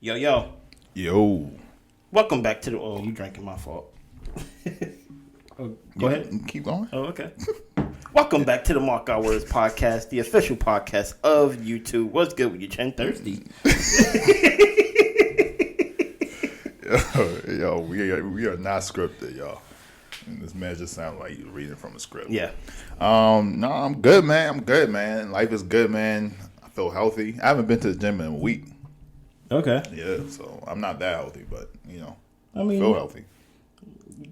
Yo, yo. Yo. Welcome back to the... Oh, you drinking, my fault. Go ahead. Keep going. Oh, okay. Welcome back to the Mark Our Words podcast, the official podcast of YouTube. What's good with you, Chin? Thirsty? Yo, we are not scripted, y'all. And this man just sounds like he's reading from a script. Yeah. No, I'm good, man. Life is good, man. I feel healthy. I haven't been to the gym in a week. Okay. Yeah, so I'm not that healthy, but, I mean, feel healthy.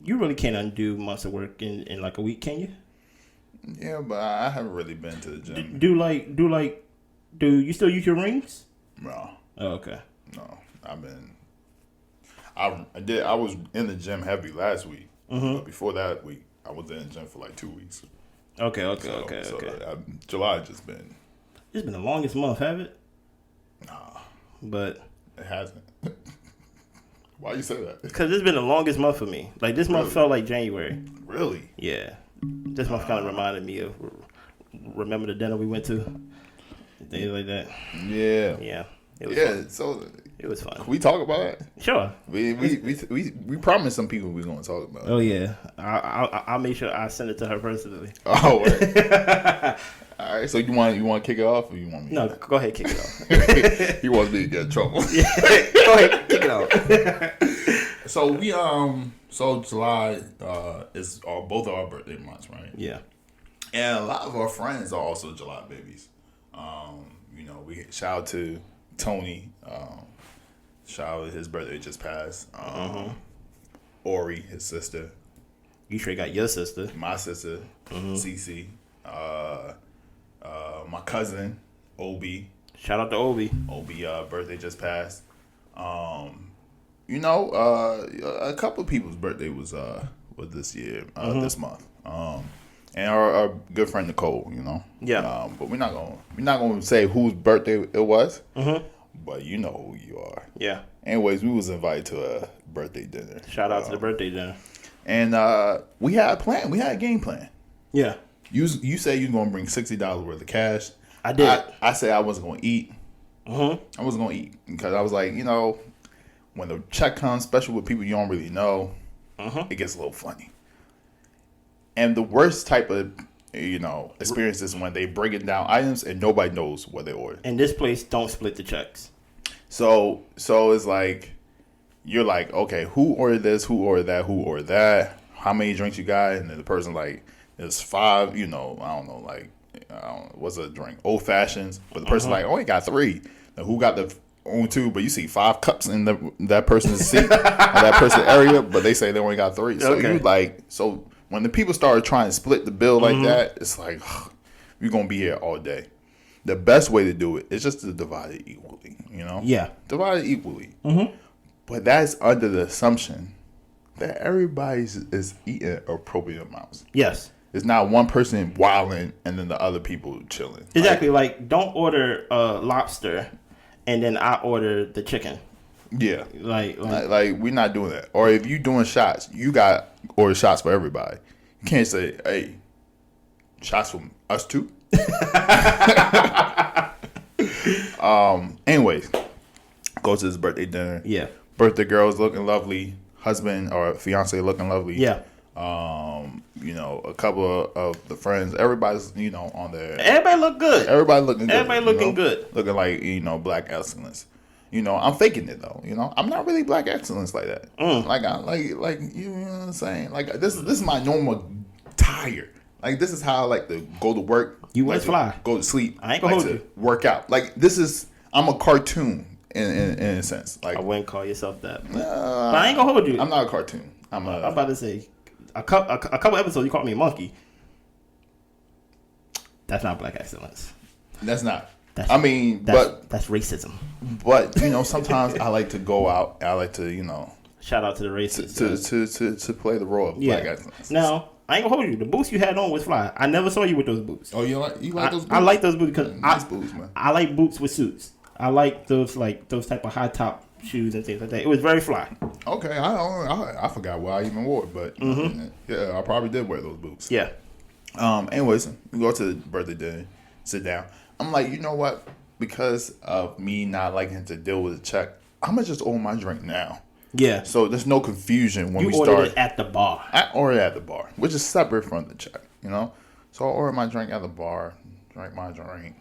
You really can't undo months of work in like a week, can you? Yeah, but I haven't really been to the gym. Do you still use your rings? No. Oh, okay. No, I was in the gym heavy last week. Mm-hmm. But before that week, I was in the gym for like 2 weeks. Okay. July just been. It's been the longest month, have it? Nah. But. It hasn't. Why you say that? Because it's been the longest month for me. Like, this month felt like January. Really? Yeah. This month kind of reminded me of, remember the dinner we went to? Things like that. Yeah. Yeah. It was fun. So it was fun. Can we talk about it? Sure. We promised some people we're gonna talk about it. Oh yeah. I'll make sure I send it to her personally. Oh. Right. All right. So you want to kick it off, or you want me? No, go ahead, kick it off. He wants me to get in trouble. Yeah. Go ahead, kick it off. So we so July is both of our birthday months, right? Yeah. And a lot of our friends are also July babies. We shout out to Tony. Shout out his birthday just passed. Ori, his sister. You sure got your sister? My sister, Cece. My cousin, Obi. Shout out to Obi. Obi birthday just passed. A couple of people's birthday was this year, this month. And our good friend Nicole, Yeah. But we're not gonna say whose birthday it was. But you know who you are. Yeah. Anyways, we was invited to a birthday dinner. Shout out to the birthday dinner. And we had a plan. We had a game plan. Yeah. You said you was gonna bring $60 worth of cash. I did. I said I wasn't gonna eat. I wasn't gonna eat because I was like, when the check comes, especially with people you don't really know, it gets a little funny. And the worst type of experience is when they breaking down items and nobody knows what they ordered. And this place don't split the checks. So it's like you're like, okay, who ordered this? Who ordered that? Who ordered that? How many drinks you got? And then the person like, it's 5. I don't know, what's a drink? Old fashions. But the person like, only got 3. Now who got the only 2? But you see 5 cups in that person's seat or that person's area, but they say they only got 3. So you like so. When the people started trying to split the bill like that, it's like, we're going to be here all day. The best way to do it is just to divide it equally, Yeah. Divide it equally. But that's under the assumption that everybody is eating appropriate amounts. Yes. It's not one person wilding and then the other people chilling. Exactly. Like don't order lobster and then I order the chicken. Yeah. Like we're not doing that. Or if you're doing shots, you got order shots for everybody. You can't say, hey, shots from us too. Anyways, go to this birthday dinner. Yeah. Birthday girl's looking lovely. Husband or fiance looking lovely. Yeah. A couple of the friends, everybody's, on there. Everybody look good. Everybody looking good. Everybody looking good. Looking like, black excellence. I'm faking it though. I'm not really black excellence like that. Like I like you know what I'm saying. Like this is my normal tire. Like this is how I like to go to work. You was fly. Go to sleep. I ain't gonna hold to you. Work out. Like I'm a cartoon in a sense. Like I wouldn't call yourself that, but I ain't gonna hold you. I'm not a cartoon. I'm about to say a couple episodes you called me a monkey. That's not black excellence. That's not. That's racism. But sometimes I like to go out. I like to shout out to the racists to play the role of black excellence. Now I ain't gonna hold you. The boots you had on was fly. I never saw you with those boots. Oh, you like those boots? I like those boots because nice boots, man. I like boots with suits. I like those type of high top shoes and things like that. It was very fly. Okay, I forgot why I even wore it, but yeah, I probably did wear those boots. Yeah. Anyways, we go to the birthday dinner, sit down. I'm like, you know what? Because of me not liking to deal with a check, I'm gonna just order my drink now. Yeah. So there's no confusion when You we ordered start. it at the bar. I ordered at the bar, which is separate from the check, So I ordered my drink at the bar, drank my drink.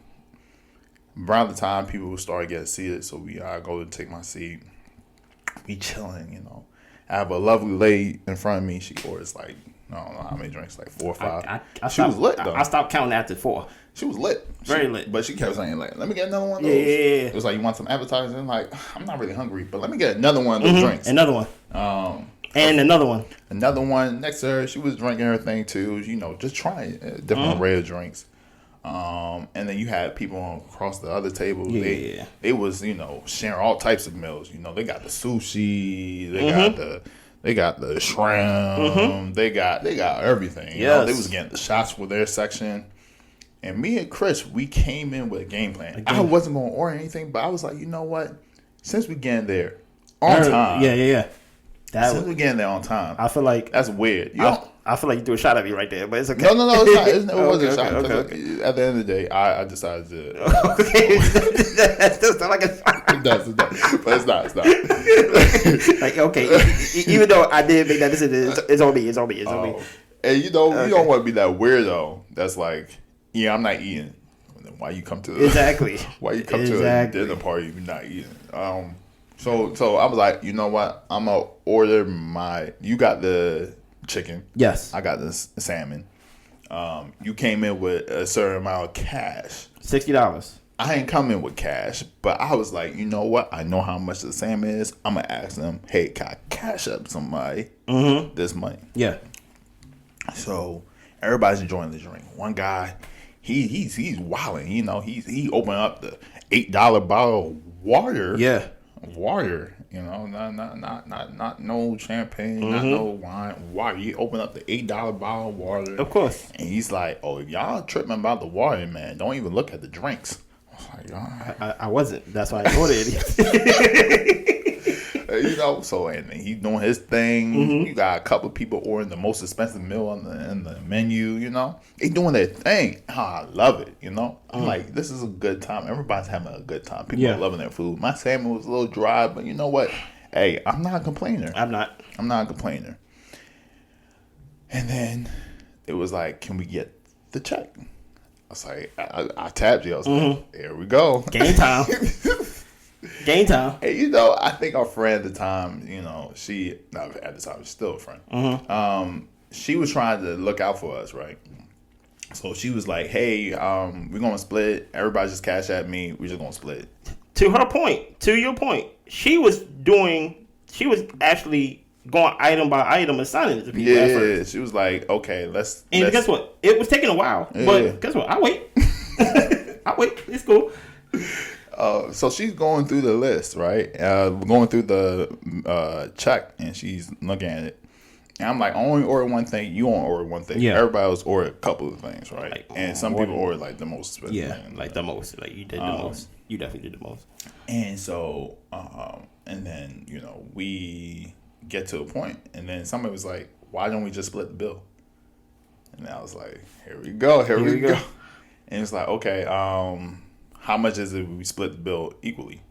Around the time people start getting seated, so I go to take my seat. We chilling, I have a lovely lady in front of me. She orders like, I don't know how many drinks, like 4 or 5. She was lit though. I stopped counting after 4. She was lit. Very lit. But she kept saying, like, let me get another one of those. Yeah. It was like, you want some appetizers? And like, I'm not really hungry, but let me get another one of those drinks. Another one. And another one. Another one next to her. She was drinking her thing too, just trying different array of drinks. And then you had people across the other table. Yeah. They was, sharing all types of meals. They got the sushi, they got the shrimp, they got everything. They was getting the shots for their section. And me and Chris, we came in with a game plan. I wasn't gonna order anything, but I was like, you know what? Since we getting there on time. Yeah. Since we getting there on time. I feel like that's weird. I feel like you threw a shot at me right there, but it's okay. No, it's not. It wasn't a shot. Okay. At the end of the day, I decided to. Okay, that still sounds like a shot. It does, but it's not. Like, okay, even though I did make that decision, it's on me. It's on me. And you don't want to be that weirdo. That's like, yeah, I'm not eating. Why you come to Why you come to a dinner party if you're not eating? So I was like, you know what? I'm gonna order you got the chicken. Yes. I got the salmon. You came in with a certain amount of cash. $60. I ain't come in with cash, but I was like, you know what? I know how much the salmon is. I'm gonna ask them, hey, can I cash up somebody this money? Yeah. So everybody's enjoying the drink. One guy, he's wilding. He opened up the $8 bottle of water. Yeah. Water, not no champagne, not no wine. Water. He opened up the $8 bottle of water. Of course. And he's like, "Oh, if y'all tripping about the water, man, don't even look at the drinks." I was like, "All right." I wasn't. That's why I ordered it. So and he's doing his thing. You got a couple of people ordering the most expensive meal in the menu. They doing their thing. Oh, I love it. I'm like, this is a good time. Everybody's having a good time. People are loving their food. My salmon was a little dry, but you know what? Hey, I'm not a complainer. I'm not a complainer. And then it was like, can we get the check? I was like, I tapped you. I was like, here we go. Game time. Game time. Hey, I think our friend at the time, she's still a friend. She was trying to look out for us, right? So she was like, hey, we're going to split. Everybody just cash at me. We're just going to split. To your point, she was actually going item by item and signing it to people at first. She was like, okay, let's. Guess what? It was taking a while. But guess what? I wait. It's cool. So she's going through the list, right? Going through the check, and she's looking at it. And I'm like, I only order one thing. You only order one thing. Yeah. Everybody else ordered a couple of things, right? Like, and some people ordered like the most expensive thing. Like the most. Like you did the most. You definitely did the most. And so, and then we get to a point, and then somebody was like, "Why don't we just split the bill?" And I was like, "Here we go. Here we go." And it's like, okay, how much is it if we split the bill equally?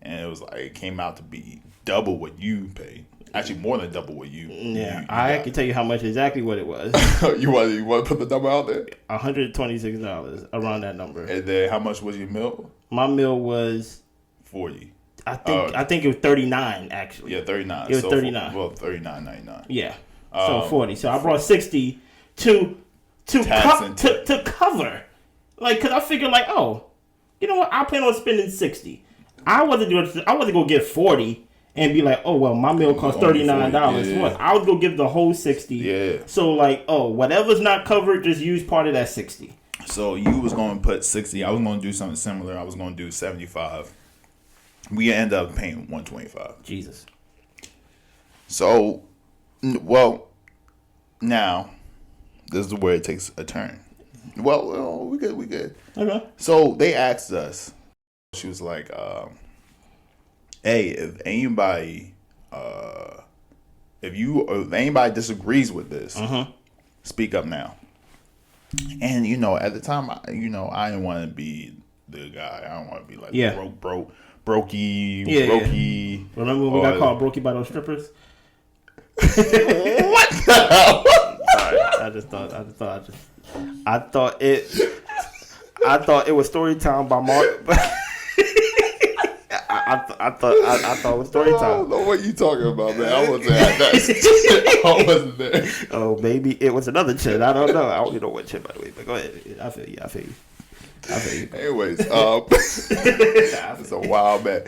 And it was like, it came out to be double what you paid. Actually, more than double what you. Yeah, I can tell you how much exactly what it was. you want to put the number out there? $126, around that number. And then how much was your meal? My meal was $40. I think it was $39 actually. Yeah, $39. It was $39. Well, $39.99. Yeah. So $40. So I brought $60 to cover. Like, cause I figured like, oh, you know what? I plan on spending $60. I wasn't gonna get $40 and be like, oh well, my meal cost $39. Yeah. What? I was gonna give the whole $60. Yeah. So like, oh, whatever's not covered, just use part of that $60. So you was gonna put $60. I was gonna do something similar. I was gonna do $75. We end up paying $125. Jesus. So, well, now this is where it takes a turn. Well, we good. Okay. So they asked us. She was like, "Hey, if anybody disagrees with this, speak up now." And at the time, I didn't want to be the guy. I don't want to be like broke. brokey. Remember when we got called brokey by those strippers? What the hell? Sorry, I thought it was story time by Mark. I thought it was story I time. don't know what you talking about, man. I wasn't at that. I wasn't there. Oh, maybe it was another chin. I don't know. I don't even know what chin, by the way. But go ahead. I feel you. Anyways, it's a wild man.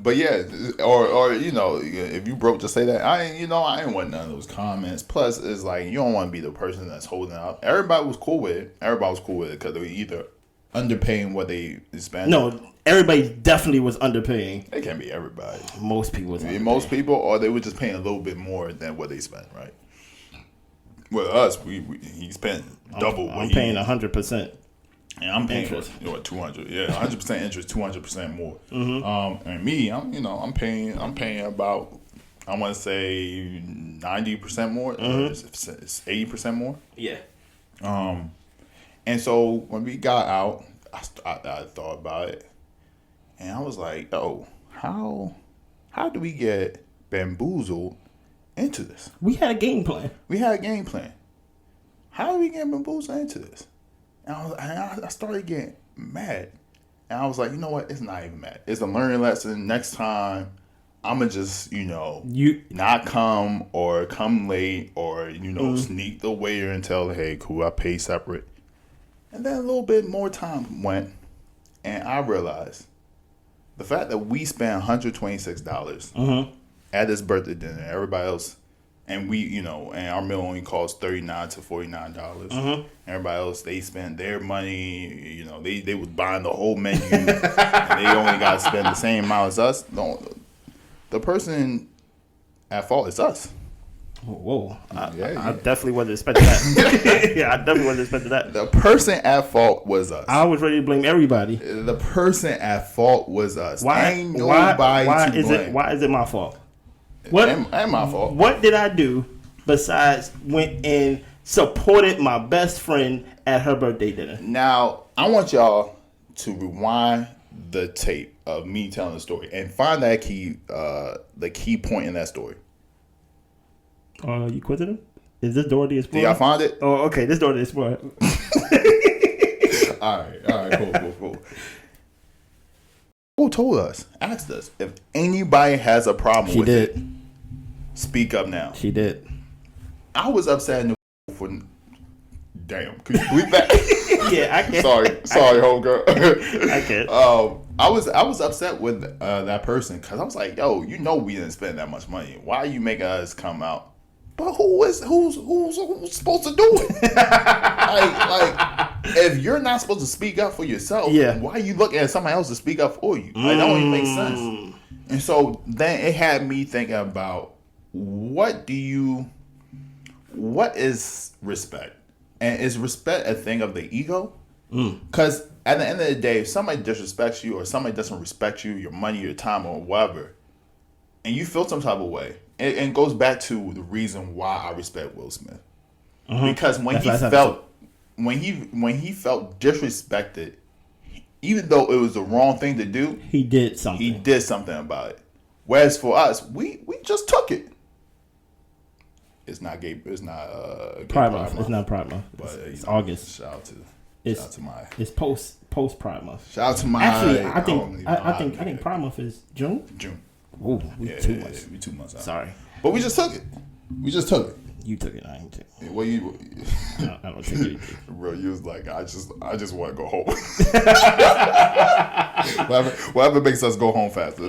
But yeah, or if you broke, just say that. I ain't want none of those comments. Plus, it's like you don't want to be the person that's holding out. Everybody was cool with it. Because they were either underpaying what they spent. No, everybody definitely was underpaying. It can't be everybody. Most people was underpaying. Most people, or they were just paying a little bit more than what they spent, right? With us, he spent double. I'm paying 100%. And I'm paying interest. what 200, 100% interest, 200% more. Mm-hmm. And me, I'm paying about, I want to say 90% more, it's 80% more. Yeah. And so when we got out, I thought about it, and I was like, oh, how do we get bamboozled into this? We had a game plan. How do we get bamboozled into this? And I started getting mad. And I was like, you know what? It's not even mad. It's a learning lesson. Next time, I'm going to just, not come or come late or, sneak the waiter and tell, hey, cool, I pay separate. And then a little bit more time went. And I realized the fact that we spent $126 at this birthday dinner, everybody else, and we, and our meal only costs $39 to $49. Everybody else, they spent their money. They was buying the whole menu, and they only got to spend the same amount as us. No, the person at fault is us. Whoa! I definitely wasn't expecting that. Yeah, I definitely wasn't expecting that. The person at fault was us. I was ready to blame everybody. The person at fault was us. Why? Ain't nobody why to is blame. it? Why is it my fault? What? And my fault. What did I do besides went and supported my best friend at her birthday dinner? Now, I want y'all to rewind the tape of me telling the story and find that the key point in that story. You quitted him? Is this Dora the Explorer? Did y'all find it? Oh, okay. This Dora the Explorer. All right, cool. Who told us? Asked us if anybody has a problem with it. Speak up now. She did. I was upset for. Damn, could you believe that? Yeah, I can. Sorry, homegirl. I can. I was upset with that person because I was like, yo, we didn't spend that much money. Why are you making us come out? But who's supposed to do it? like, if you're not supposed to speak up for yourself, why are you looking at somebody else to speak up for you? Like, that don't even make sense. And so then it had me thinking about what is respect? And is respect a thing of the ego? Because at the end of the day, if somebody disrespects you or somebody doesn't respect you, your money, your time, or whatever, and you feel some type of way, and it goes back to the reason why I respect Will Smith. Because when he felt disrespected, even though it was the wrong thing to do, he did something. He did something about it. Whereas for us, we just took it. It's not gay. It's not Pride Month. It's not Pride Month. But it's August. Shout out to my. It's post Pride Month. Shout out to my. Actually, I think Pride Month is June. Oh, we 2 months. We 2 months out. Sorry, but we just took it. You took it. I ain't take it. Well, I don't take it. Bro, you was like, I just want to go home. Whatever makes us go home faster.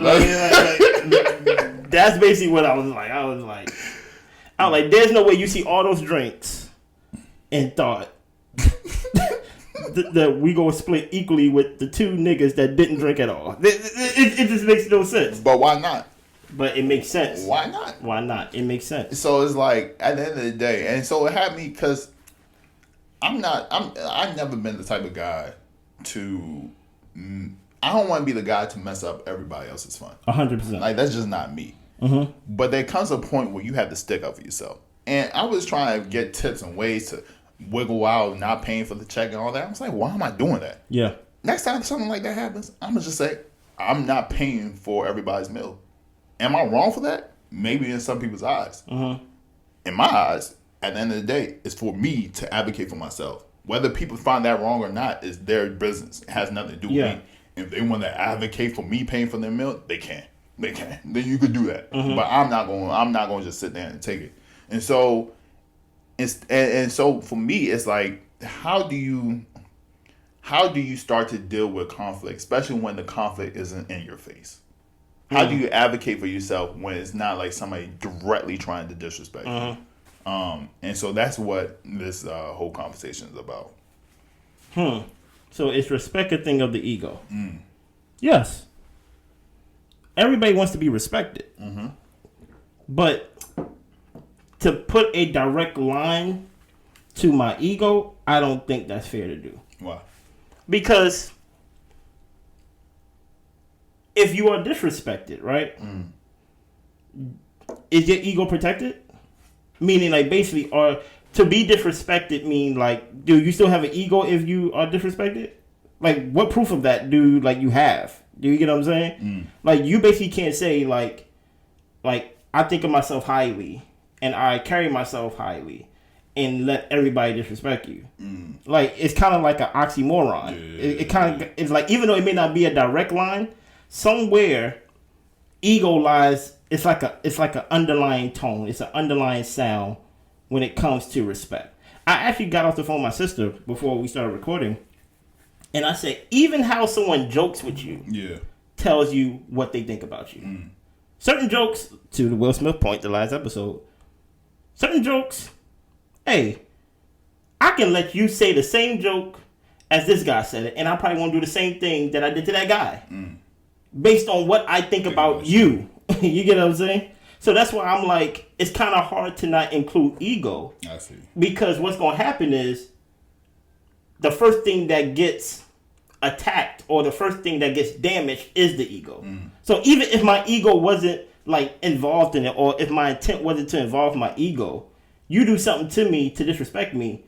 That's basically what I was like. I was like, there's no way you see all those drinks and thought that we go split equally with the two niggas that didn't drink at all. It just makes no sense. But why not? But it makes sense. Why not? Why not? It makes sense. So it's like at the end of the day, and so it had me because I've never been the type of guy to. I don't want to be the guy to mess up everybody else's fun. 100%. Like that's just not me. But there comes a point where you have to stick up for yourself. And I was trying to get tips and ways to wiggle out, not paying for the check and all that. I was like, why am I doing that? Yeah. Next time something like that happens, I'm gonna just say, I'm not paying for everybody's meal. Am I wrong for that? Maybe in some people's eyes. Mm-hmm. In my eyes, at the end of the day, it's for me to advocate for myself. Whether people find that wrong or not is their business. It has nothing to do with me. If they want to advocate for me paying for their meal, they can. They can. Then you could do that. Mm-hmm. But I'm not going to just sit there and take it. And so so for me, it's like, how do you start to deal with conflict, especially when the conflict isn't in your face? How do you advocate for yourself when it's not like somebody directly trying to disrespect you? And so that's what this whole conversation is about. So it's respect a thing of the ego. Yes. Everybody wants to be respected. Mm-hmm. But to put a direct line to my ego, I don't think that's fair to do. Why? Because if you are disrespected, right? Is your ego protected? Meaning, like, basically, or to be disrespected mean, like, do you still have an ego if you are disrespected? Like, what proof of that do, like, you have? Do you get what I'm saying? Like, you basically can't say, like, I think of myself highly, and I carry myself highly, and let everybody disrespect you. Like, it's kind of like an oxymoron. It kind of, it's like, even though it may not be a direct line, somewhere ego lies. It's like an underlying tone. It's an underlying sound when it comes to respect. I actually got off the phone with my sister before we started recording, and I said, even how someone jokes with you tells you what they think about you. Certain jokes, to the Will Smith point, the last episode, certain jokes, hey, I can let you say the same joke as this guy said it, and I probably won't do the same thing that I did to that guy. Based on what I think about you. You get what I'm saying? So that's why I'm like, it's kind of hard to not include ego. I see. Because what's going to happen is the first thing that gets attacked or the first thing that gets damaged is the ego. So even if my ego wasn't like involved in it, or if my intent wasn't to involve my ego, you do something to me to disrespect me,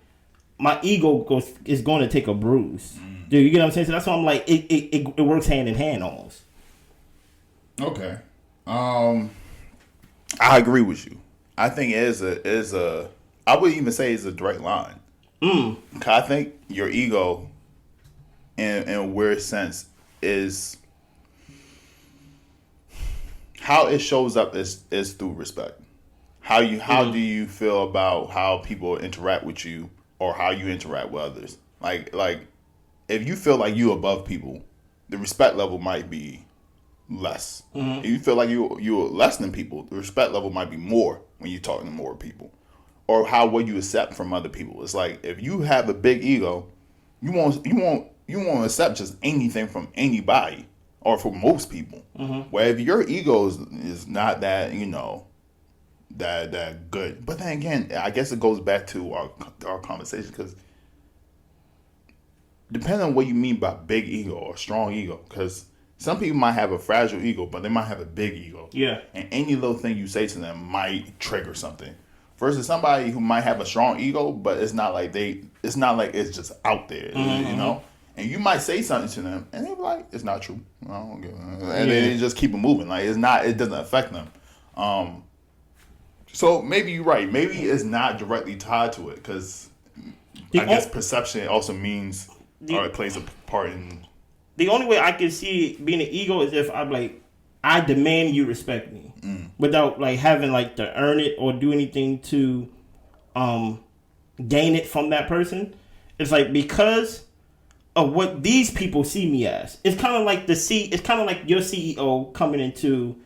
my ego is going to take a bruise. Dude, you get what I'm saying? So that's why I'm like, it works hand in hand almost. Okay. I agree with you. I think it is a I would even say it's a direct line. I think your ego, in a weird sense, is how it shows up is through respect. How do you feel about how people interact with you or how you interact with others? Like if you feel like you above people, the respect level might be less. If you feel like you're less than people, the respect level might be more when you're talking to more people. Or what you accept from other people. It's like if you have a big ego, you won't accept just anything from anybody or from most people. Where if your ego is not that, that good. But then again, I guess it goes back to our conversation, because depending on what you mean by big ego or strong ego, because some people might have a fragile ego, but they might have a big ego. Yeah. And any little thing you say to them might trigger something. Versus somebody who might have a strong ego, but it's not like it's just out there, you know? And you might say something to them, and they're like, it's not true. I don't give a... And then they just keep it moving. Like, it doesn't affect them. So maybe you're right. Maybe it's not directly tied to it, because I guess perception also means, or it plays a part in... The only way I can see being an ego is if I'm like, I demand you respect me without like having like to earn it or do anything to gain it from that person. It's like because of what these people see me as. It's kind of like it's kind of like your CEO coming into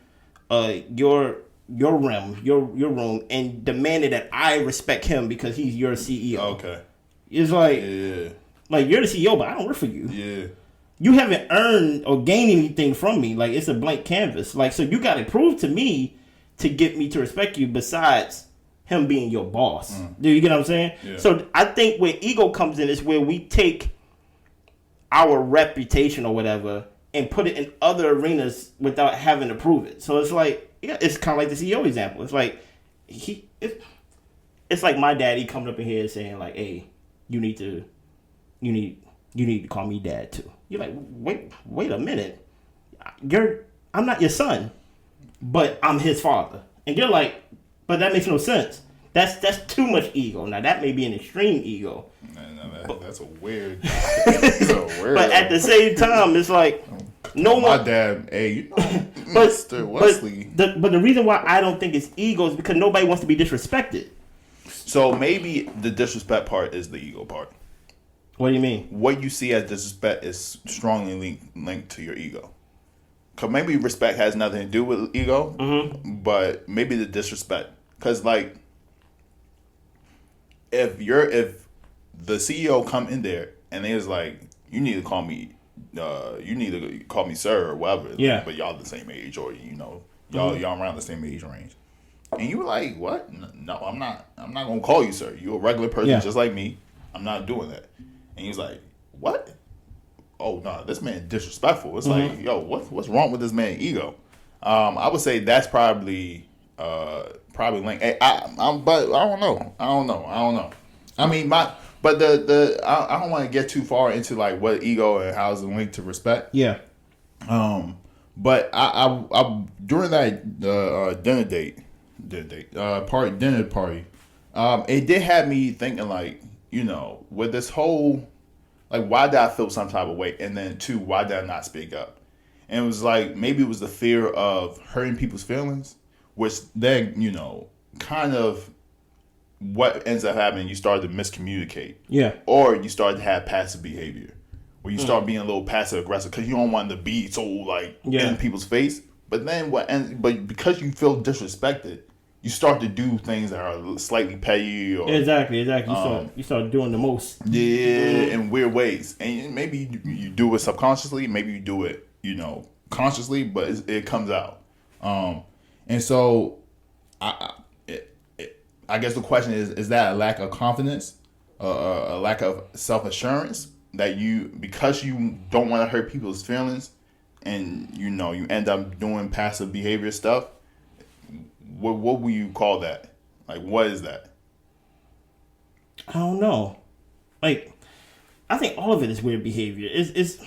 your realm, your room, and demanding that I respect him because he's your CEO. Okay. It's like like you're the CEO, but I don't work for you. Yeah. You haven't earned or gained anything from me. Like, it's a blank canvas. Like, so you got to prove to me to get me to respect you besides him being your boss. Do you get what I'm saying? Yeah. So I think where ego comes in is where we take our reputation or whatever and put it in other arenas without having to prove it. So it's like, it's kind of like the CEO example. It's like, it's like my daddy coming up in here saying like, hey, you need to call me dad too. You're like, wait a minute. I'm not your son, but I'm his father. And you're like, but that makes no sense. That's too much ego. Now that may be an extreme ego. That's a weird. But at the same time, it's like no my one. dad, hey, Mr. Wesley. But the reason why I don't think it's ego is because nobody wants to be disrespected. So maybe the disrespect part is the ego part. What do you mean? What you see as disrespect is strongly linked to your ego. Because maybe respect has nothing to do with ego, but maybe the disrespect. Because like, if the CEO come in there and they was like, you need to call me sir or whatever. Yeah. But y'all the same age, or y'all around the same age range. And you were like, what? No, I'm not gonna call you sir. You're a regular person just like me. I'm not doing that. And he was like, what? Oh no, this man disrespectful. It's like, yo, what's wrong with this man's ego? I would say that's probably linked. But I don't know. I mean, I don't want to get too far into like what ego and how it's linked to respect. Yeah. But I during that dinner party, it did have me thinking like, with this whole, like, why did I feel some type of way? And then two, why did I not speak up? And it was like, maybe it was the fear of hurting people's feelings, which then, kind of what ends up happening, you start to miscommunicate. Yeah. Or you start to have passive behavior, where you start being a little passive aggressive because you don't want to be so like in people's face. But then but because you feel disrespected, you start to do things that are slightly petty. Or, exactly. You start doing the most. Yeah, in weird ways. And maybe you do it subconsciously. Maybe you do it, consciously, but it comes out. And so I guess the question is that a lack of confidence, a lack of self-assurance that because you don't want to hurt people's feelings and, you end up doing passive behavior stuff? What will you call that? Like, what is that? I don't know. Like, I think all of it is weird behavior. It's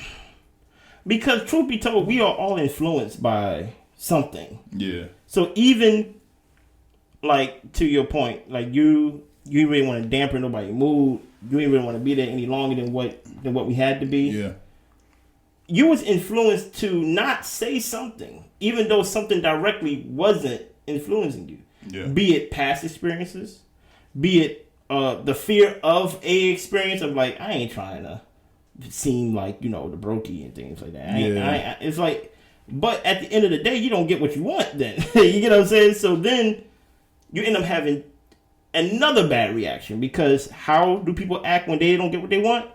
because, truth be told, we are all influenced by something. Yeah. So even, like, to your point, like, you really want to dampen nobody's mood. You didn't really want to be there any longer than what we had to be. Yeah. You was influenced to not say something, even though something directly wasn't influencing you. Yeah. Be it past experiences, be it the fear of a experience of like, I ain't trying to seem like, the brokey and things like that. It's like, but at the end of the day, you don't get what you want then. You get what I'm saying? So then you end up having another bad reaction, because how do people act when they don't get what they want?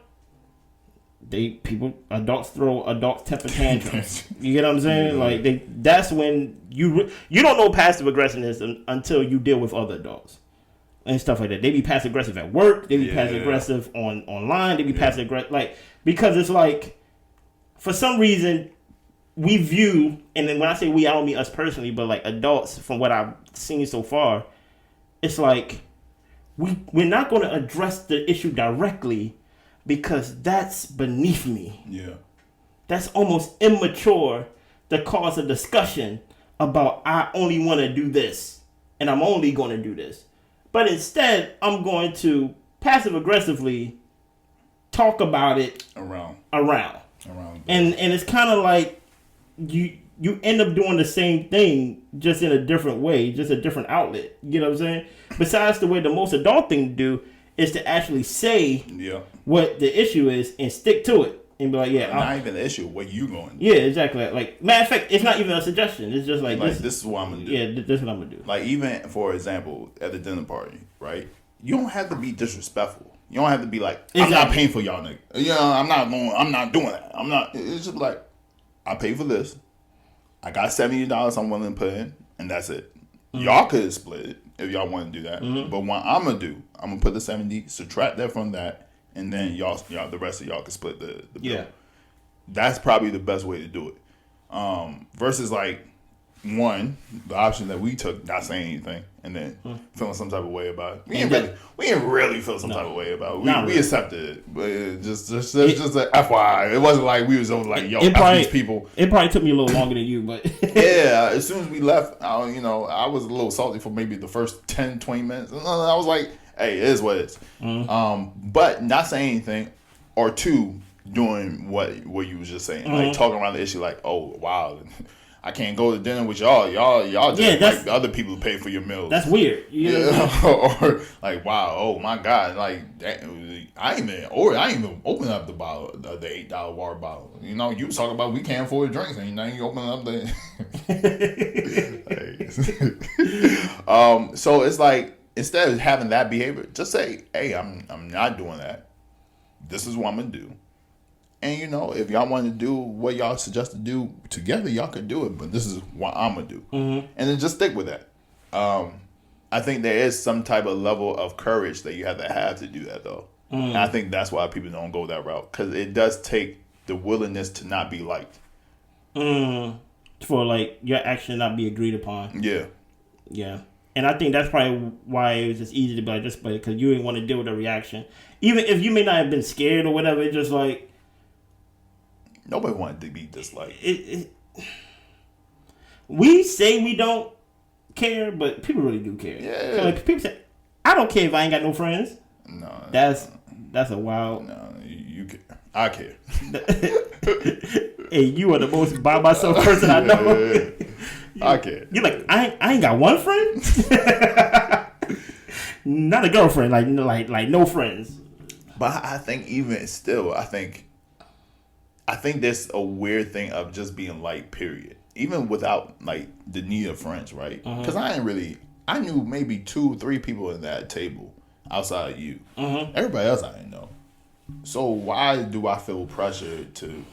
Adults throw adult temper tantrums. You get what I'm saying? Yeah. Like that's when you don't know passive aggressiveness until you deal with other adults and stuff like that. They be passive aggressive at work. They be passive aggressive online. They be passive aggressive because it's like, for some reason we view, and then when I say we, I don't mean us personally, but like adults, from what I've seen so far, it's like we're not going to address the issue directly, because that's beneath me. Yeah. That's almost immature to cause a discussion about, I only want to do this and I'm only going to do this. But instead, I'm going to passive aggressively talk about it around. And it's kind of like you end up doing the same thing, just in a different way, just a different outlet. You know what I'm saying? Besides the way the most adult thing to do is to actually say what the issue is and stick to it and be like, not even the issue. What you going to do? Yeah, exactly. Like, matter of fact, it's not even a suggestion. It's just like this is what I'm gonna do. Yeah, this is what I'm gonna do. Like, even for example, at the dinner party, right? You don't have to be disrespectful. You don't have to be like, I'm not paying for y'all nigga. I'm not doing that. I'm not. It's just like, I pay for this. I got $70 I'm willing to put in, and that's it. Mm-hmm. Y'all could split it if y'all want to do that. Mm-hmm. But what I'm gonna put the 70, subtract that from that, and then y'all the rest of y'all can split the bill. Yeah. That's probably the best way to do it. Versus like one, the option that we took, not saying anything, and then feeling some type of way about it. We didn't really feel some type of way about it. We accepted it, but just an FYI. It wasn't like we was over like, yo, F these people. It probably took me a little longer than you, but yeah. As soon as we left, I was a little salty for maybe the first 10, 20 minutes. And I was like, hey, it is what it is. But not saying anything, or two, doing what you was just saying, like talking around the issue, like, oh wow. I can't go to dinner with y'all. Y'all just like other people pay for your meals. That's weird. Or like, wow, oh my God, like I ain't even open up the bottle, the $8 water bottle. You was talking about we can't afford drinks, and now you open up the. So it's like, instead of having that behavior, just say, hey, I'm not doing that. This is what I'm gonna do. And if y'all want to do what y'all suggest to do together, y'all could do it. But this is what I'm gonna do, and then just stick with that. I think there is some type of level of courage that you have to do that, though. And I think that's why people don't go that route, because it does take the willingness to not be liked. For like your action not be agreed upon. Yeah. Yeah. And I think that's probably why it was just easy to be like, just play, because you didn't want to deal with the reaction, even if you may not have been scared or whatever. It's just like. Nobody wanted to be disliked. We say we don't care, but people really do care. Yeah. So like, people say, I don't care if I ain't got no friends. No. That's a wild. No, you care. I care. Hey, you are the most by myself person I know. Yeah. I care. You're like, I ain't got one friend? Not a girlfriend, like no friends. But I think even still, I think there's a weird thing of just being liked, period. Even without like the need of friends, right? Because I knew maybe 2 or 3 people in that table outside of you. Everybody else I didn't know. So why do I feel pressure to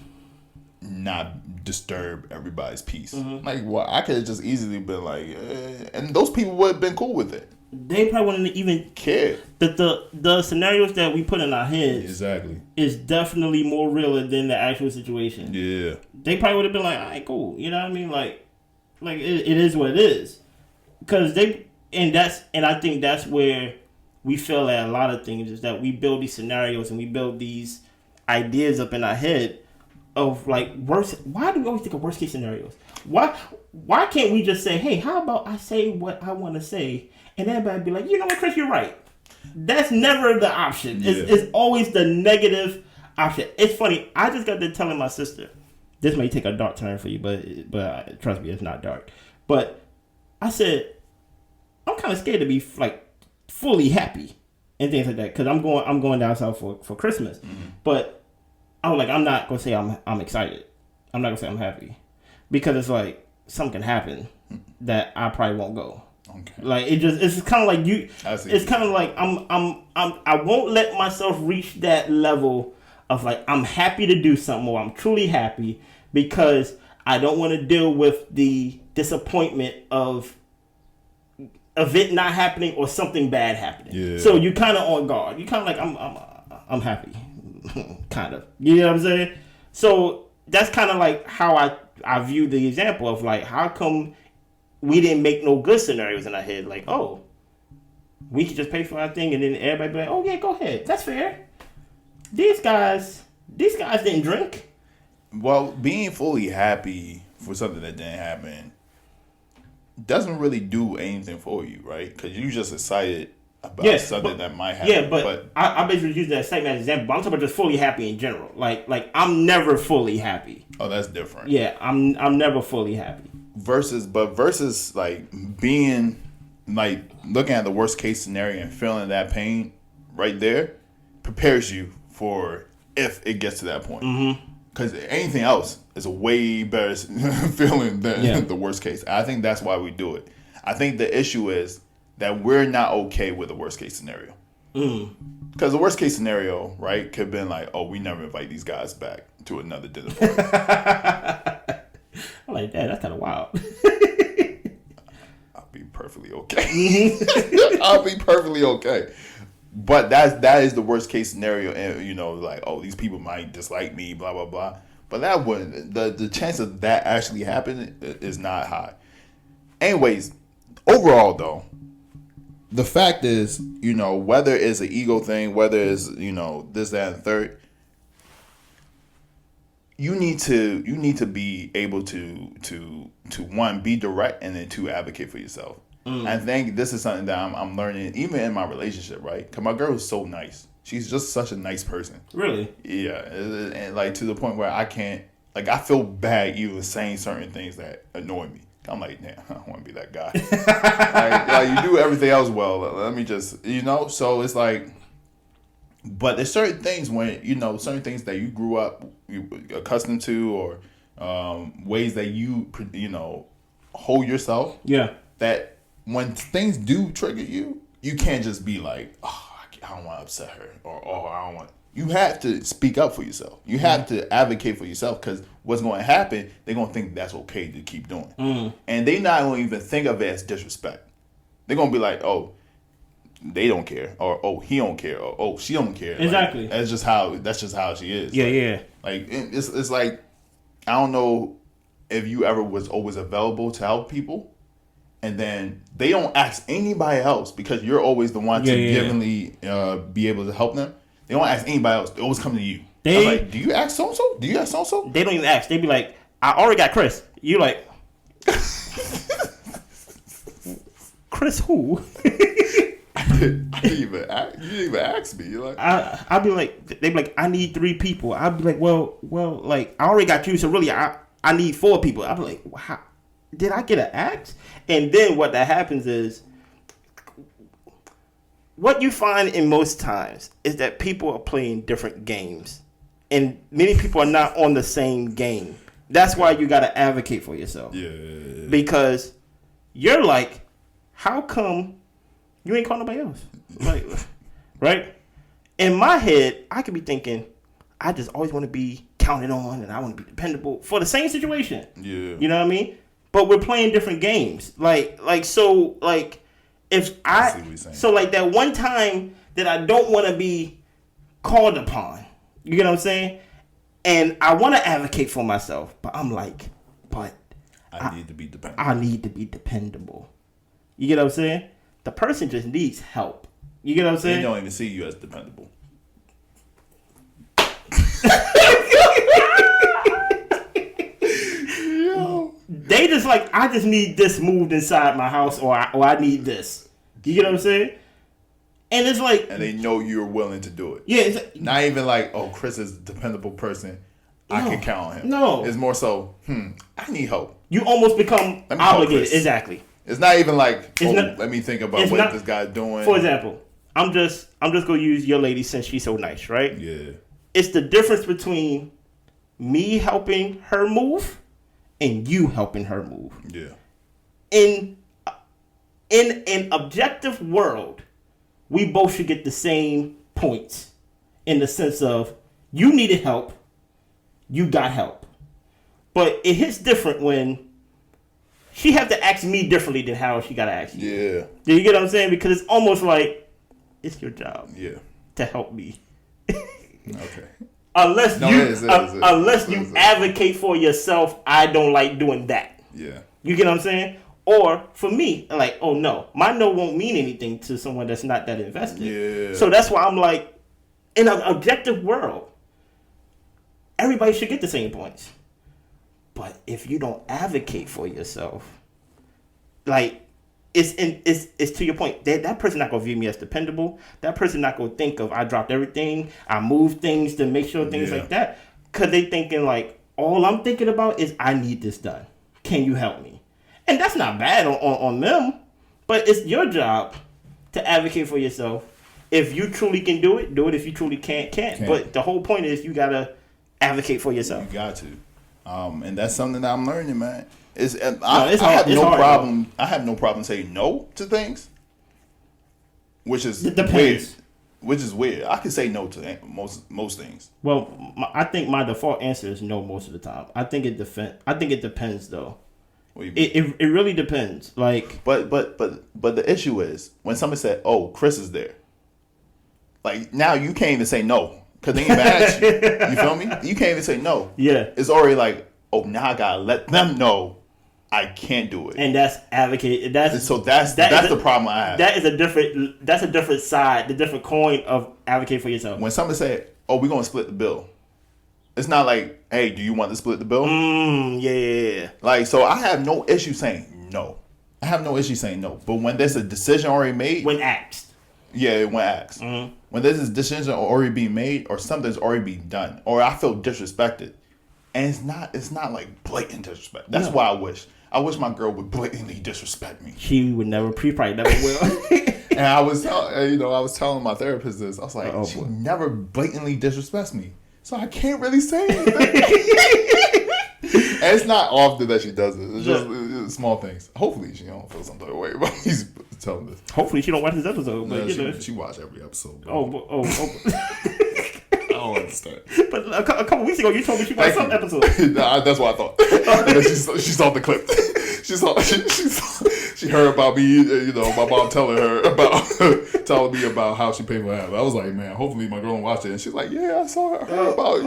not disturb everybody's peace? Like, well, I could have just easily been like, and those people would have been cool with it. They probably wouldn't even care. The scenarios that we put in our heads exactly is definitely more realer than the actual situation. Yeah. They probably would have been like, all right, cool. You know what I mean? Like it is what it is. Because and I think that's where we fail at a lot of things, is that we build these scenarios and we build these ideas up in our head of like why do we always think of worst case scenarios? Why can't we just say, hey, how about I say what I want to say, and everybody be like, you know what, Chris, you're right. That's never the option. It's always the negative option. It's funny. I just got to telling my sister. This may take a dark turn for you, but trust me, it's not dark. But I said, I'm kind of scared to be like fully happy and things like that, because I'm going down south for Christmas. But I was like, I'm not gonna say I'm excited. I'm not gonna say I'm happy, because it's like something can happen that I probably won't go. Okay. Like it's kind of like you. It's kind of like I won't let myself reach that level of like I'm happy to do something, or I'm truly happy, because I don't want to deal with the disappointment of it not happening or something bad happening. Yeah. So you kind of on guard. You kind of like I'm happy, kind of. You know what I'm saying? So that's kind of like how I view the example of like, how come we didn't make no good scenarios in our head? Like, oh, we could just pay for our thing, and then everybody be like, oh yeah, go ahead, that's fair. These guys didn't drink. Well, being fully happy for something that didn't happen doesn't really do anything for you, right? Because you just excited about something that might happen. Yeah, but I basically use that excitement as an example. But I'm talking about just fully happy in general. Like I'm never fully happy. Oh, that's different. Yeah, I'm never fully happy. Versus like being like looking at the worst case scenario and feeling that pain right there prepares you for if it gets to that point. Because anything else is a way better feeling than the worst case. I think that's why we do it. I think the issue is that we're not okay with the worst case scenario. Because the worst case scenario, right, could have been like, oh, we never invite these guys back to another dinner party. I'm like, that's kind of wild. I'll be perfectly okay. I'll be perfectly okay. But that is the worst case scenario, and like, oh, these people might dislike me, blah blah blah. But that wouldn't. The chance of that actually happening is not high. Anyways, overall though, the fact is, whether it's an ego thing, whether it's, this, that, and third, you need to be able to one, be direct, and then two, advocate for yourself. I think this is something that I'm learning even in my relationship, right? Because my girl is so nice. She's just such a nice person. Really? Yeah, and like to the point where I can't, like, I feel bad even saying certain things that annoy me. I'm like, damn, I don't want to be that guy. like, you do everything else well. Let me just, So it's like, but there's certain things when certain things that you grew up accustomed to, or ways that you hold yourself. Yeah. That when things do trigger you, you can't just be like, oh, I don't want to upset her, or oh, I don't want. You have to speak up for yourself. You have to advocate for yourself, because what's going to happen, they're going to think that's okay to keep doing. And they not going to even think of it as disrespect. They're going to be like, oh, they don't care, or oh, he don't care, or oh, she don't care. Exactly. Like, that's just how she is. Yeah, yeah. Like it's like, I don't know if you ever was always available to help people, and then they don't ask anybody else because you're always the one to givingly be able to help them. They don't ask anybody else. They always come to you. I'm like, do you ask so and so? Do you ask so and so? They don't even ask. They be like, I already got Chris. You like, Chris who? You didn't even ask me. You're like, I'd be like, they be like, I need 3 people. I'd be like, well, like, I already got you, so really, I need 4 people. I'd be like, how, did I get an axe? And then what that happens is, what you find in most times is that people are playing different games, and many people are not on the same game. That's why you got to advocate for yourself. Yeah. Because you're like, how come you ain't call nobody else? Like, right? In my head, I could be thinking, I just always want to be counted on, and I want to be dependable for the same situation. Yeah. You know what I mean? But we're playing different games. So if so like that one time that I don't want to be called upon, you get what I'm saying? And I want to advocate for myself, but I'm like, but I need to be dependable. I need to be dependable. You get what I'm saying? The person just needs help. You get what I'm saying? They don't even see you as dependable. They just like, I just need this moved inside my house, or I need this. You get what I'm saying? And it's like, and they know you're willing to do it. Yeah, it's not even like, oh, Chris is a dependable person. I can count on him. No, it's more so, I need help. You almost become obligated. Exactly. It's not even like, let me think about what this guy's doing. For example, I'm just gonna use your lady since she's so nice, right? Yeah. It's the difference between me helping her move and you helping her move. Yeah. In an objective world, we both should get the same points in the sense of you needed help, you got help. But it hits different when she have to ask me differently than how she got to ask you. Yeah. Do you get what I'm saying? Because it's almost like it's your job. Yeah. To help me. Okay. Unless you advocate for yourself, I don't like doing that. Yeah. You get what I'm saying? Or for me, like, oh no, my no won't mean anything to someone that's not that invested. Yeah. So that's why I'm like, in an objective world, everybody should get the same points. But if you don't advocate for yourself, like, it's to your point. That person not gonna view me as dependable. That person not gonna think of I dropped everything, I moved things to make sure things like that. Cause they thinking like, all I'm thinking about is I need this done. Can you help me? And that's not bad on them, but it's your job to advocate for yourself. If you truly can do it, do it. If you truly can't. But the whole point is you gotta advocate for yourself. You got to. And that's something that I'm learning, man. I have no problem saying no to things, which is depends. Weird. Which is weird. I can say no to most things. Well, I think my default answer is no most of the time. I think it depends though. It really depends. Like, but the issue is when somebody said, "Oh, Chris is there," like now you can't even say no because they ain't even asked you. You feel me? You can't even say no. Yeah, it's already like, oh, now I gotta let them know I can't do it. And that's advocate. That's the problem I have. That's a different side, the different coin of advocate for yourself. When somebody say, "Oh, we're gonna split the bill," it's not like, "Hey, do you want to split the bill?" Yeah. Like, so I have no issue saying no. I have no issue saying no. But when there's a decision already made, when asked, when there's a decision already being made, or something's already being done, or I feel disrespected, and it's not like blatant disrespect. That's why I wish my girl would blatantly disrespect me. She would never, probably never will. And I was telling my therapist this. I was like, she never blatantly disrespects me, so I can't really say anything. And it's not often that she does it. It's just small things. Hopefully, she don't feel some type of way about me telling this. Hopefully, she don't watch this episode. But she watched every episode. Oh. I don't understand. But a couple weeks ago, you told me she watched some episodes. Nah, that's what I thought. And then she saw the clip. She heard about me. You know, my mom telling me about how she paid for that. I was like, man, hopefully my girl don't watch it. And she's like, yeah, I saw her about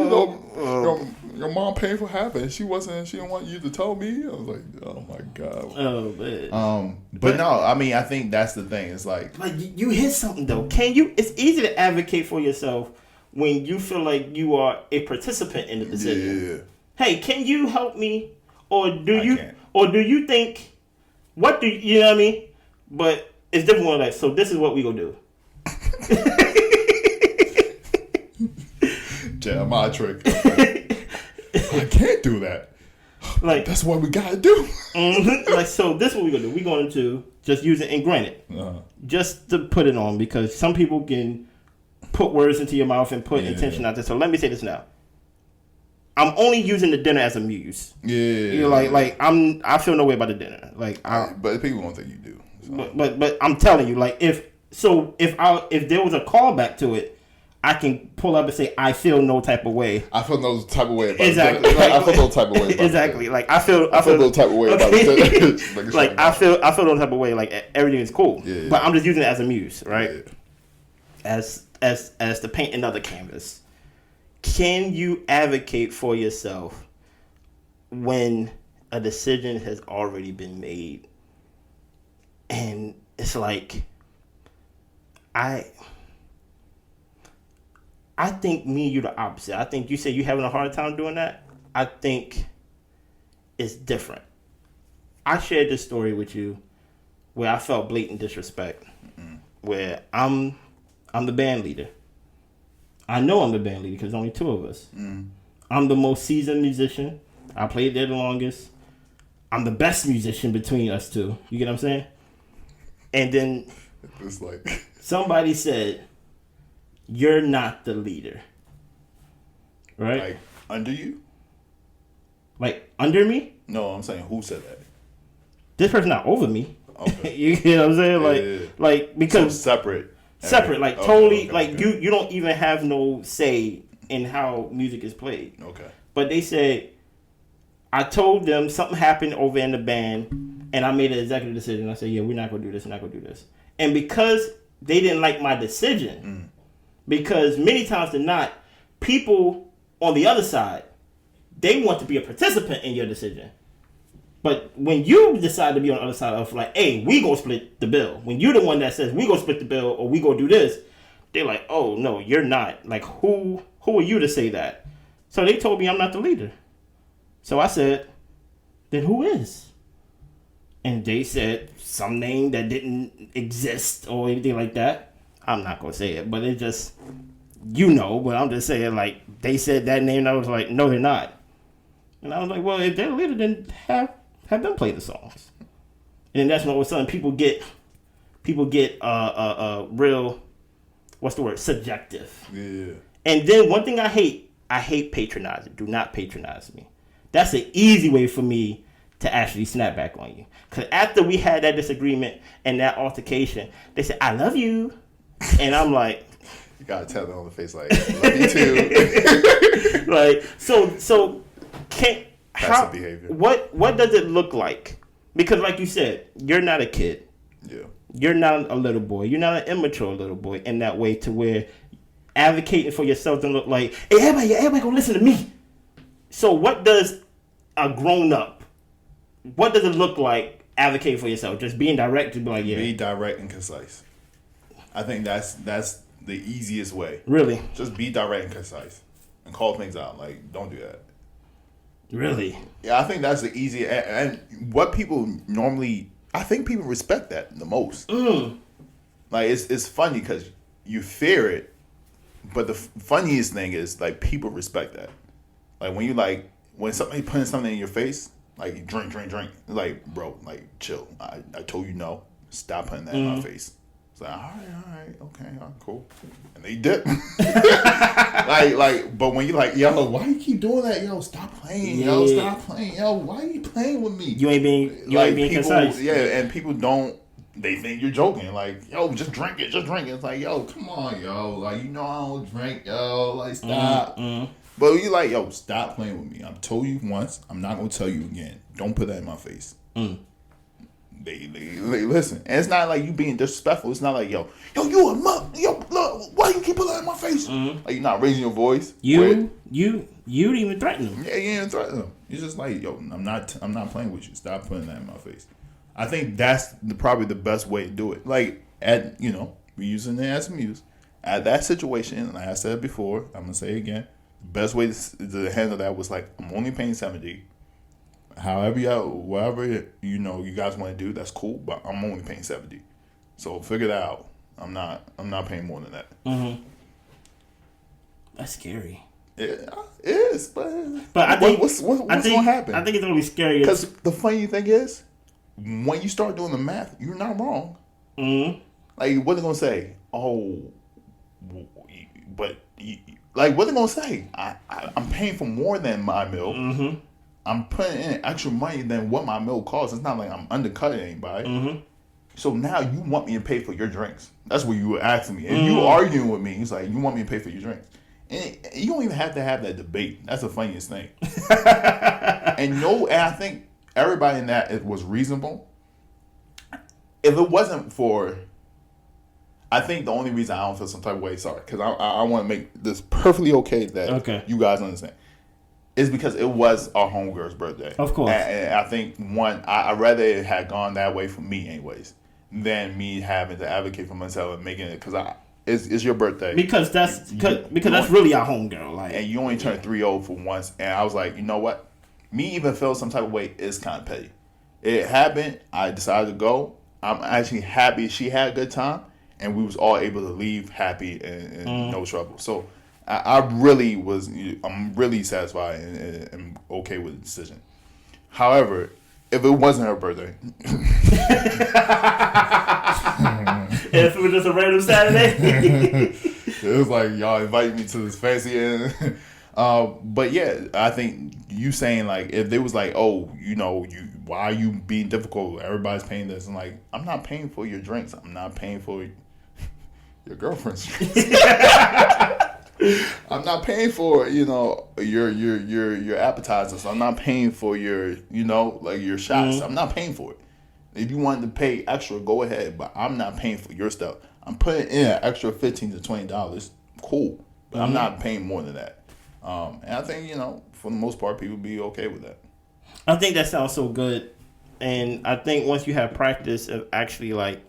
your mom paying for half, and she didn't want you to tell me. I was like, oh my god. Oh man. But no, I mean, I think that's the thing. It's like you hit something though. It's easy to advocate for yourself when you feel like you are a participant in the decision. Yeah. Hey, can you help me? Or do you think, what do you know what I mean? But it's different one like, so this is what we gonna do. Jeremiah trick. I can't do that. Like, that's what we gotta do. Like, so this is what we gonna do. We going to just use it, and granted, just to put it on, because some people can put words into your mouth and put intention out there. So let me say this now. I'm only using the dinner as a muse. Yeah. You're like I feel no way about the dinner. Like, but people don't think you do. So. But I'm telling you, like, if there was a callback to it, I can pull up and say I feel no type of way. I feel no type of way about exactly. it. I feel no type of way about exactly. it. Like I feel no type of way about it. Like I feel no type of way. Like everything is cool. Yeah. But I'm just using it as a muse, right? Yeah. As to paint another canvas. Can you advocate for yourself when a decision has already been made? And it's like, I think me and you the opposite. I think you say you having a hard time doing that. I think it's different. I shared this story with you where I felt blatant disrespect. Where I'm the band leader. I know I'm the band leader because there's only two of us. I'm the most seasoned musician. I played there the longest. I'm the best musician between us two. You get what I'm saying? And then it's like somebody said, "You're not the leader." Right? Like under you? Like under me? No, I'm saying who said that? This person not over me. Okay. You know what I'm saying? Like because so separate, like totally, like you don't even have no say in how music is played. Okay. But they said, I told them something happened over in the band, and I made an executive decision. I said, yeah, we're not gonna do this, we're not gonna do this. And because they didn't like my decision, because many times than not, people on the other side, they want to be a participant in your decision. But when you decide to be on the other side of like, hey, we gonna split the bill. When you're the one that says we gonna split the bill or we gonna do this, they're like, oh no, you're not. Like who are you to say that? So they told me I'm not the leader. So I said, then who is? And they said some name that didn't exist or anything like that. I'm not gonna say it, but it just, but I'm just saying, like, they said that name and I was like, no, they're not. And I was like, well, if they're the leader, then have them play the songs. And that's when all of a sudden people get real, what's the word, subjective. Yeah. And then one thing I hate patronizing. Do not patronize me. That's an easy way for me to actually snap back on you. Because after we had that disagreement and that altercation, they said, I love you. And I'm like, you gotta tell them on the face, like, love you too. Like, so can't, passive behavior. What does it look like? Because like you said, you're not a kid. Yeah. You're not a little boy. You're not an immature little boy in that way to where advocating for yourself doesn't look like, hey, everybody gonna listen to me. So what does a grown up what does it look like advocating for yourself? Just being direct to be like, yeah. Be direct and concise. I think that's the easiest way. Really? Just be direct and concise and call things out. Like, don't do that. Really? Yeah, I think that's the easy. And what people normally, I think people respect that the most. Like, it's funny because you fear it, but the funniest thing is, like, people respect that. Like, when you, like, when somebody putting something in your face, like, drink. Like, bro, like, chill. I told you no. Stop putting that in my face. It's like, all right, okay, all right, cool. And they dip. like, but when you like, yo, why you keep doing that? Yo, stop playing. Yo, stop playing. Yo, why are you playing with me? You ain't being people, concise. Yeah, and people don't. They think you're joking. Like, yo, just drink it. It's like, yo, come on, yo. Like, you know I don't drink, yo. Like, stop. But you like, yo, stop playing with me. I've told you once. I'm not gonna tell you again. Don't put that in my face. They listen, and it's not like you being disrespectful. It's not like yo you a muck, yo look, why you keep putting that in my face? Like you're not raising your voice. You didn't even threaten them. Yeah, you didn't threaten them. You're just like yo, I'm not playing with you. Stop putting that in my face. I think that's probably the best way to do it. Like at we using it as a muse at that situation. Like I said before, I'm gonna say it again. The best way to handle that was like I'm only paying $70. However, whatever you guys want to do, that's cool. But I'm only paying $70, so figure that out. I'm not paying more than that. That's scary. It is, but I think what's gonna happen? I think it's gonna be scary because the funny thing is, when you start doing the math, you're not wrong. Like what they gonna say? Oh, but like what they gonna say? I'm paying for more than my meal. I'm putting in extra money than what my meal costs. It's not like I'm undercutting anybody. So now you want me to pay for your drinks. That's what you were asking me. And you arguing with me. It's like, you want me to pay for your drinks. And you don't even have to have that debate. That's the funniest thing. and I think everybody in that it was reasonable. If it wasn't for, I think the only reason I don't feel some type of way, sorry, because I want to make this perfectly okay that you guys understand. Is because it was our homegirl's birthday. Of course. And I think, I'd rather it had gone that way for me anyways than me having to advocate for myself and making it, because it's your birthday. Because that's really our homegirl. Like, and you only turned 30 for once. And I was like, you know what? Me even feel some type of way is kind of petty. It happened. I decided to go. I'm actually happy she had a good time. And we was all able to leave happy and no trouble. So I'm really satisfied and okay with the decision. However, if it wasn't her birthday, if it was just a random Saturday, it was like y'all invited me to this fancy end. But yeah, I think you saying like if they was like, oh, why are you being difficult? Everybody's paying this, and like I'm not paying for your drinks. I'm not paying for your girlfriend's drinks. I'm not paying for your appetizers. I'm not paying for your your shots. I'm not paying for it. If you wanted to pay extra, go ahead. But I'm not paying for your stuff. I'm putting in an extra $15 to $20. Cool, but I'm not paying more than that. And I think for the most part, people be okay with that. I think that sounds so good, and I think once you have practice of actually like,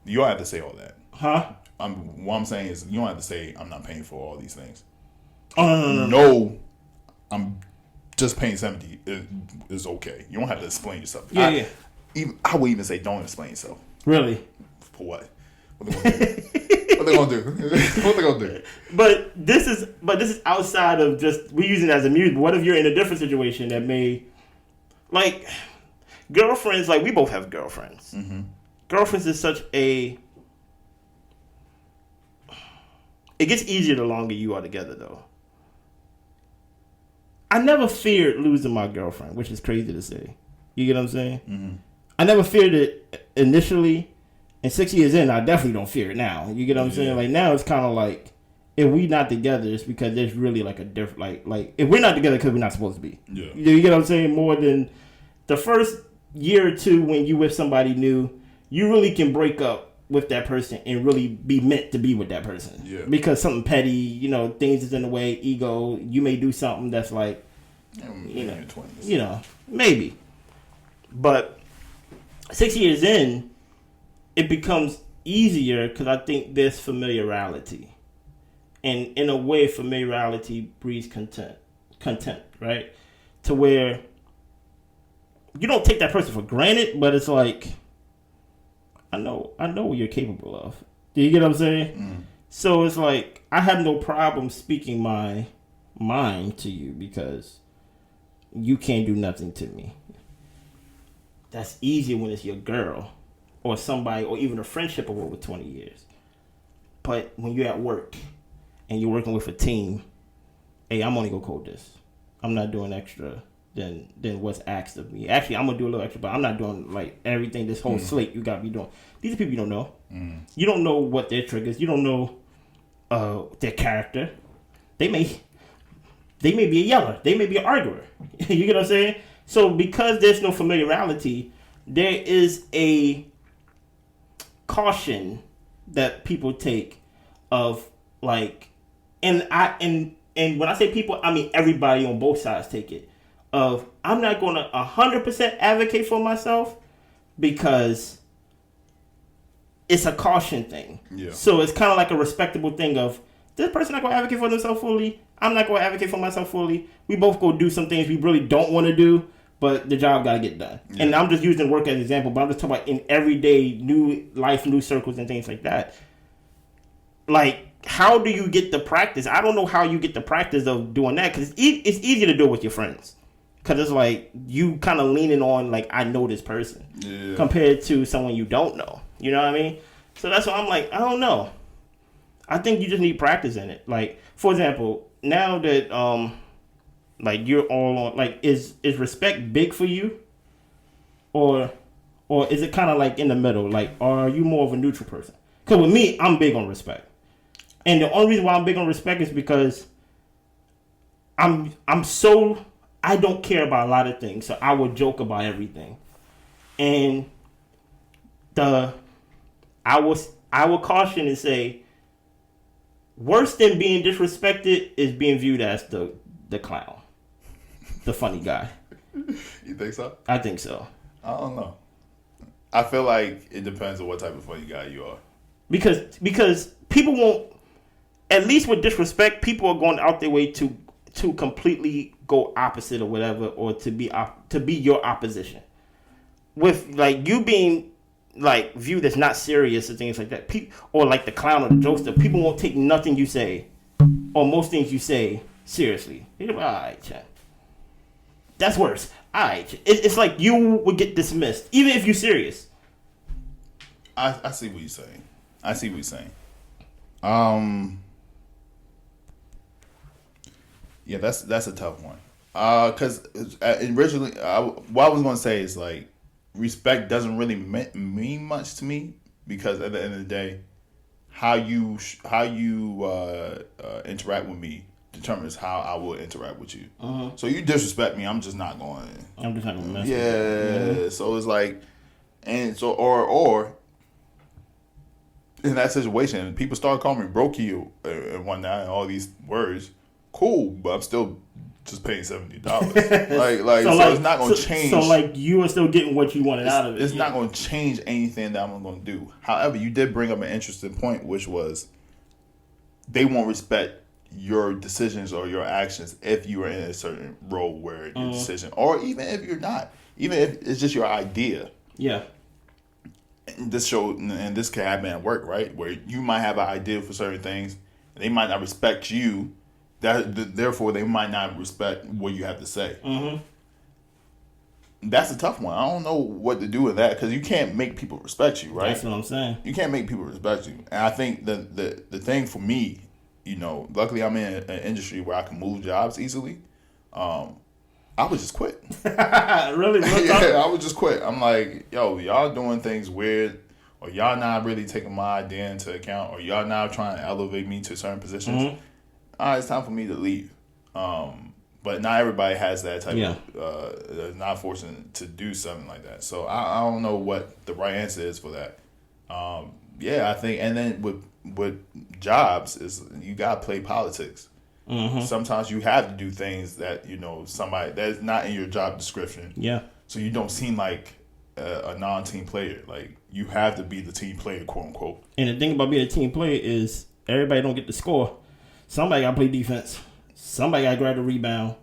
you don't have to say all that, huh? What I'm saying is you don't have to say I'm not paying for all these things. Oh, no. No, I'm just paying $70 is okay. You don't have to explain yourself. Yeah. I would even say don't explain yourself. Really? For what? What they gonna do? What they gonna do? What they gonna do? But this is outside of just we using it as a muse. But what if you're in a different situation that may, like, girlfriends? Like we both have girlfriends. Girlfriends is such a. It gets easier the longer you are together, though. I never feared losing my girlfriend, which is crazy to say. You get what I'm saying? I never feared it initially. And 6 years in, I definitely don't fear it now. You get what I'm saying? Like, now it's kind of like, if we not together, it's because there's really like a different, like if we're not together because we're not supposed to be. Yeah. You get what I'm saying? More than the first year or two when you with somebody new, you really can break up with that person and really be meant to be with that person. Yeah. Because something petty, things is in the way, ego, you may do something that's like, maybe. But 6 years in, it becomes easier because I think there's familiarity. And in a way, familiarity breeds contempt, right? To where you don't take that person for granted, but it's like, I know what you're capable of. Do you get what I'm saying? Mm. So it's like, I have no problem speaking my mind to you because you can't do nothing to me. That's easier when it's your girl or somebody or even a friendship of over 20 years. But when you're at work and you're working with a team, hey, I'm only going to code this. I'm not doing extra than what's asked of me. Actually, I'm going to do a little extra, but I'm not doing like everything, this whole slate you got to be doing. These are people you don't know. Mm. You don't know what their triggers. You don't know their character. They may be a yeller. They may be an arguer. You get what I'm saying? So because there's no familiarity, there is a caution that people take of like, and when I say people, I mean everybody on both sides take it. Of I'm not going to 100% advocate for myself because it's a caution thing. Yeah. So it's kind of like a respectable thing of this person not going to advocate for themselves fully. I'm not going to advocate for myself fully. We both go do some things we really don't want to do, but the job got to get done. Yeah. And I'm just using work as an example, but I'm just talking about in everyday new life, new circles and things like that. Like, how do you get the practice? I don't know how you get the practice of doing that because it's easy to do it with your friends. Because it's like you kind of leaning on, like, I know this person compared to someone you don't know. You know what I mean? So that's why I'm like, I don't know. I think you just need practice in it. Like, for example, now that, like, you're all on, like, is respect big for you? Or is it kind of like in the middle? Like, are you more of a neutral person? Because with me, I'm big on respect. And the only reason why I'm big on respect is because I don't care about a lot of things, so I will joke about everything. And I will caution and say, worse than being disrespected is being viewed as the clown, the funny guy. You think so? I think so. I don't know. I feel like it depends on what type of funny guy you are. Because people won't, at least with disrespect, people are going out their way to completely go opposite or whatever, or to be your opposition. With like you being like viewed as not serious and things like that, or like the clown or the jokester, people won't take nothing you say or most things you say seriously. They're like, all right, Chad. That's worse. All right, it's like you would get dismissed even if you're serious. I see what you're saying. Yeah, that's a tough one. Because originally, what I was going to say is like respect doesn't really mean much to me because at the end of the day, how you interact with me determines how I will interact with you. Uh-huh. So you disrespect me, I'm just not going to mess with you. Yeah. So it's like, and so or in that situation, people start calling me brokey and whatnot and all these words. Cool, but I'm still just paying $70. so it's not going to change. So like you are still getting what you wanted out of it. It's not going to change anything that I'm going to do. However, you did bring up an interesting point, which was they won't respect your decisions or your actions if you are in a certain role where your decision, or even if you're not, even if it's just your idea. Yeah. And this can happen at work, right? Where you might have an idea for certain things, and they might not respect you. Therefore, they might not respect what you have to say. Mm-hmm. That's a tough one. I don't know what to do with that because you can't make people respect you, right? That's what I'm saying. You can't make people respect you. And I think the thing for me, luckily I'm in an industry where I can move jobs easily. I would just quit. Really? Yeah, I would just quit. I'm like, yo, y'all doing things weird, or y'all not really taking my idea into account, or y'all not trying to elevate me to certain positions. Mm-hmm. All right, it's time for me to leave. But not everybody has that type of, not forcing to do something like that. So I don't know what the right answer is for that. I think, and then with jobs is you got to play politics. Mm-hmm. Sometimes you have to do things that, somebody that's not in your job description. Yeah. so you don't seem like a non-team player. Like, you have to be the team player, quote unquote. And the thing about being a team player is everybody don't get to score. Somebody got to play defense. Somebody got to grab the rebound.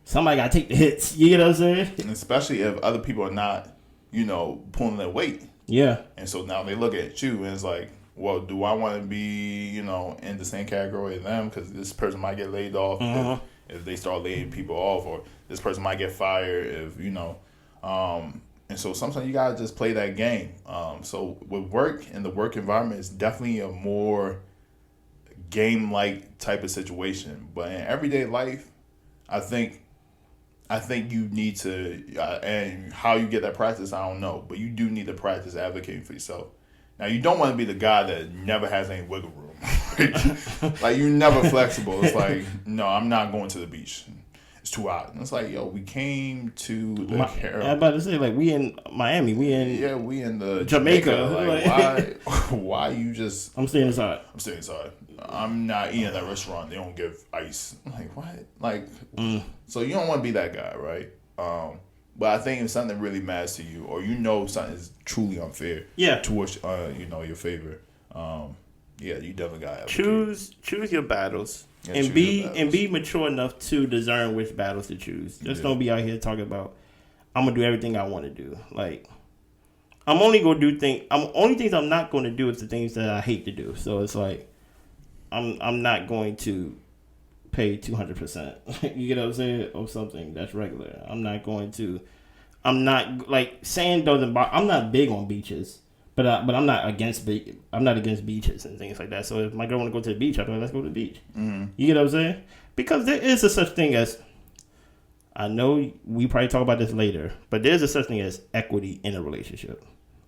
Somebody got to take the hits. You know what I'm saying? And especially if other people are not, pulling their weight. Yeah. And so now they look at you and it's like, well, do I want to be, in the same category as them? Because this person might get laid off if they start laying people off, or this person might get fired if, and so sometimes you got to just play that game. So with work and the work environment, it's definitely a more game-like type of situation. But in everyday life, I think you need to, and how you get that practice, I don't know, but you do need to practice advocating for yourself. Now, you don't want to be the guy that never has any wiggle room. Like, you're never flexible. It's like, no, I'm not going to the beach. It's too hot. And it's like, yo, we came to the Caribbean. I'm about to say, like, we in Miami. We in the Jamaica. Like, why you just... I'm staying inside. I'm not eating at that restaurant. They don't give ice. I'm like, what? Like, so you don't want to be that guy, right? But I think if something really matters to you, or something is truly unfair, towards your favor, you definitely gotta choose your battles, and be mature enough to discern which battles to choose. Just don't be out here talking about, I'm gonna do everything I want to do. Like, I'm only gonna do things. Only things I'm not gonna do is the things that I hate to do. So it's like, I'm not going to pay 200%. You get what I'm saying? Or something that's regular. I'm not like, sand doesn't bother. I'm not big on beaches, but I'm not against beaches and things like that. So if my girl want to go to the beach, I'm like, let's go to the beach. Mm-hmm. You get what I'm saying? Because there is a such thing as, I know we probably talk about this later, but there's a such thing as equity in a relationship.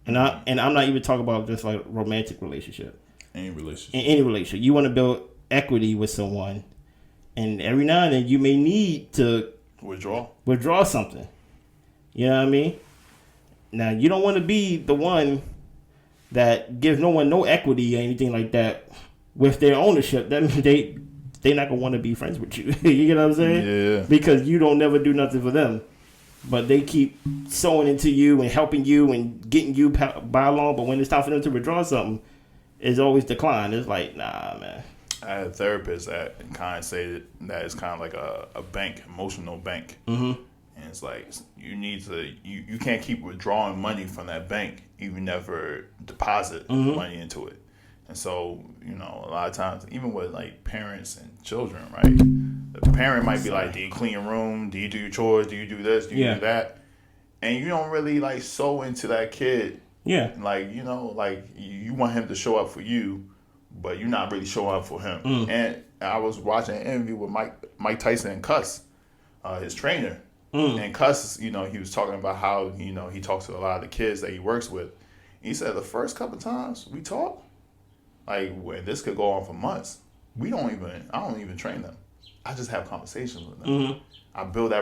And I'm not even talking about just like romantic relationship. Any relationship. In any relationship. You want to build equity with someone, and every now and then you may need to withdraw something. You know what I mean? Now, you don't want to be the one that gives no one no equity or anything like that with their ownership. That means they're not going to want to be friends with you. You get what I'm saying? Yeah. Because you don't never do nothing for them. But they keep sewing into you and helping you and getting you by along. But when it's time for them to withdraw something, it's always decline. It's like, nah, man. I had a therapist that kind of say that it's kind of like a bank, emotional bank. Mm-hmm. And it's like, you can't keep withdrawing money from that bank. You never deposit money into it. And so, a lot of times, even with like parents and children, right? The parent might be like, do you clean your room? Do you do your chores? Do you do this? Do you do that? And you don't really like sew into that kid. Yeah. Like, you want him to show up for you, but you're not really showing up for him. And I was watching an interview with Mike Tyson and Cuss, his trainer. And Cuss, he was talking about how, he talks to a lot of the kids that he works with. And he said the first couple times we talk, like, when this could go on for months, I don't even train them. I just have conversations with them. Mm-hmm. I build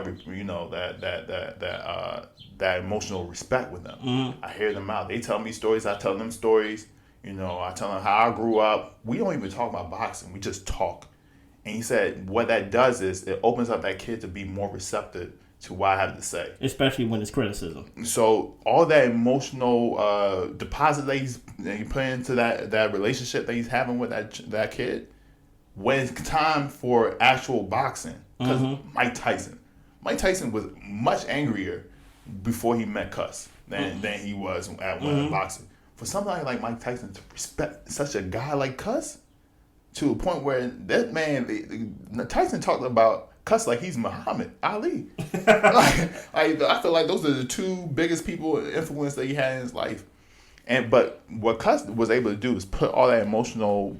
that emotional respect with them. Mm-hmm. I hear them out. They tell me stories. I tell them stories. I tell them how I grew up. We don't even talk about boxing. We just talk. And he said what that does is it opens up that kid to be more receptive to what I have to say. Especially when it's criticism. So all that emotional deposit that he put into that relationship that he's having with that kid, when it's time for actual boxing, because Mike Tyson was much angrier before he met Cuss than he was at boxing. For somebody like Mike Tyson to respect such a guy like Cuss, to a point where that man, Tyson talked about Cuss like he's Muhammad Ali. I feel like those are the two biggest influence that he had in his life. But what Cuss was able to do is put all that emotional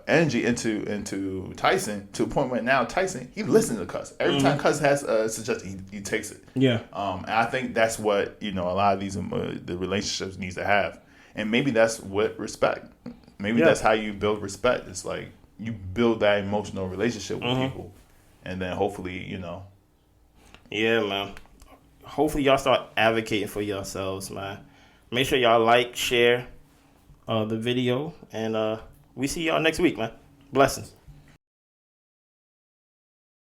energy into Tyson, to a point where now Tyson, he listens to Cuss. Every time Cuss has a suggestion, he takes it. Yeah. And I think that's what a lot of these the relationships needs to have, and maybe that's what respect. Maybe that's how you build respect. It's like you build that emotional relationship with people, and then hopefully Yeah, man. Hopefully y'all start advocating for yourselves, man. Make sure y'all like, share the video, and we see y'all next week, man. Blessings.